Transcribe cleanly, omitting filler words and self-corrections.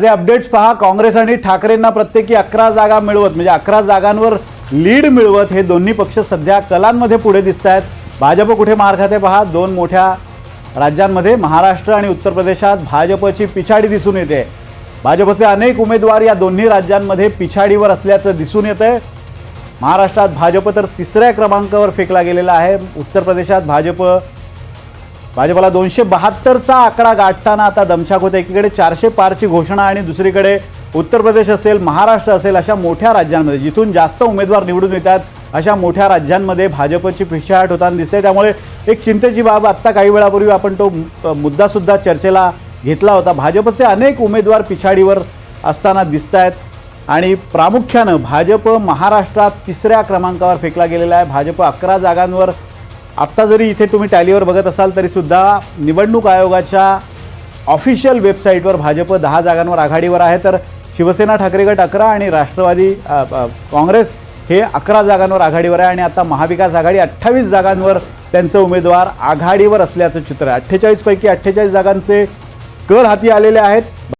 जे अपडेट्स पहा, काँग्रेस आणि ठाकरेंना प्रत्येकी 11 जागा मिळवत म्हणजे 11 जागांवर लीड मिळवत हे दोन्ही पक्ष सध्या कलांमध्ये पुढे दिसत आहेत. भाजप कुठे मार खाते पहा. दोन मोठ्या राज्यांमध्ये महाराष्ट्र आणि उत्तर प्रदेशात भाजपची पिछाडी दिसून येते. भाजपचे अनेक उमेदवार या दोन्ही राज्यांमध्ये पिछाडीवर असल्याचं दिसून येतंय. महाराष्ट्रात भाजप तर तिसऱ्या क्रमांकावर फेकला गेलेला आहे. उत्तर प्रदेशात भाजपला 272चा आकडा गाठताना आता दमछाक होते. एकीकडे 400 पारची घोषणा आणि दुसरीकडे उत्तर प्रदेश असेल, महाराष्ट्र असेल, अशा मोठ्या राज्यांमध्ये जिथून जास्त उमेदवार निवडून येतात अशा मोठ्या राज्यांमध्ये भाजपची पिछाट होताना दिसते. त्यामुळे एक चिंतेची बाब. आत्ता काही वेळापूर्वी आपण तो मुद्दासुद्धा चर्चेला घेतला होता. भाजपचे अनेक उमेदवार पिछाडीवर असताना दिसत आहेत आणि प्रामुख्यानं भाजप महाराष्ट्रात तिसऱ्या क्रमांकावर फेकला गेलेला आहे. भाजप 11 जागांवर, आत्ता जरी इथे तुम्ही टॅलीवर बघत असाल तरीसुद्धा निवडणूक आयोगाच्या ऑफिशियल वेबसाईटवर भाजप 10 जागांवर आघाडीवर आहे. तर शिवसेना ठाकरे गट 11 आणि राष्ट्रवादी काँग्रेस हे 11 जागांवर आघाडीवर आहे. आणि आता महाविकास आघाडी 28 जागांवर त्यांचे उमेदवार आघाडीवर असल्याचं चित्र आहे. 48 पैकी 48 जागांचे कल हाती आलेले आहेत.